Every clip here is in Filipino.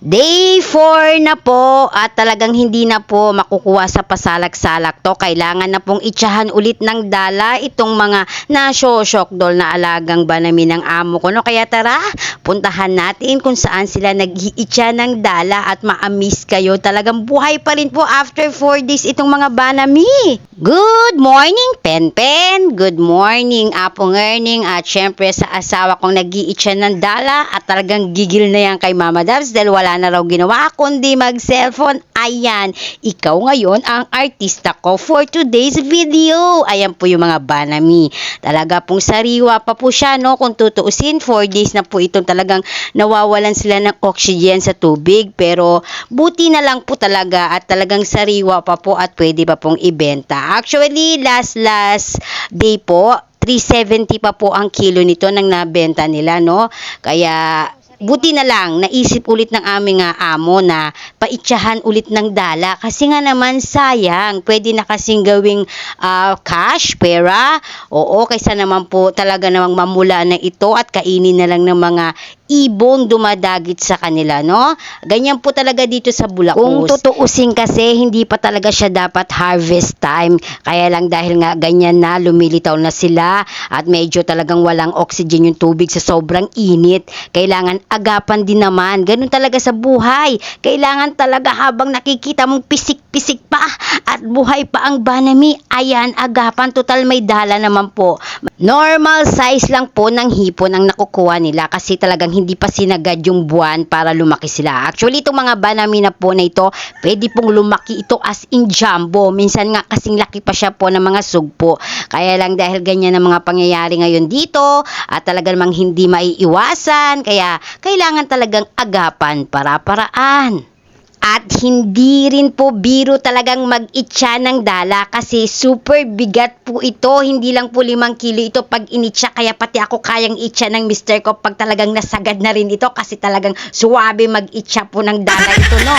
Day 4 na po at talagang hindi na po makukuha sa pasalak-salak to. Kailangan na pong itsahan ulit ng dala itong mga nasyosokdol na alagang banami ng amo ko. No? Kaya tara, puntahan natin kung saan sila nag-iitsa ng dala at ma-miss kayo. Talagang buhay pa rin po after 4 days itong mga banami. Good morning, Pen-Pen. Good morning, Apong Earning. At syempre sa asawa kong nag-iitsa ng dala at talagang gigil na yan kay Mama Dabs dahil wala na raw ginawa kundi mag-cellphone. Ayan, ikaw ngayon ang artista ko for today's video. Ayan po yung mga banami. Talaga pong sariwa pa po siya, no? Kung tutuusin, 4 days na po itong talagang nawawalan sila ng oxygen sa tubig. Pero buti na lang po talaga at talagang sariwa pa po at pwede pa pong ibenta. Actually, last day po, 370 pa po ang kilo nito nang nabenta nila, no? Kaya buti na lang, naisip ulit ng aming amo na paitsahan ulit ng dala. Kasi nga naman sayang, pwede na kasing gawing cash, pera. Oo, kaysa naman po talaga namang mamula na ito at kainin na lang ng mga ibong dumadagit sa kanila, no? Ganyan po talaga dito sa Bulacan. Kung tutuusin kasi, hindi pa talaga siya dapat harvest time. Kaya lang dahil nga ganyan na, lumilitaw na sila at medyo talagang walang oxygen yung tubig sa sobrang init. Kailangan agapan din naman. Ganun talaga sa buhay. Kailangan talaga habang nakikita mong pisik-pisik pa at buhay pa ang banami, ayan, agapan. Total may dala naman po. Normal size lang po ng hipon ang nakukuha nila kasi talagang hindi pa sinagad yung buwan para lumaki sila. Actually, itong mga banami na po na ito, pwede pong lumaki ito as in jumbo. Minsan nga kasing laki pa siya po ng mga sugpo. Kaya lang dahil ganyan ang mga pangyayari ngayon dito at talaga namang hindi maiiwasan, kaya kailangan talagang agapan para-paraan. At hindi rin po biro talagang mag-itsa ng dala kasi super bigat po ito. Hindi lang po 5 kilo ito pag initsa. Kaya pati ako kayang itsa ng mister ko pag talagang nasagad na rin ito kasi talagang suwabe mag-itsa po ng dala ito, no?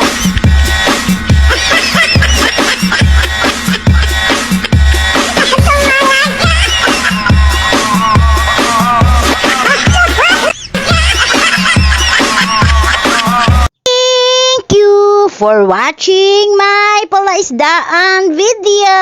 For watching my palaisdaan video.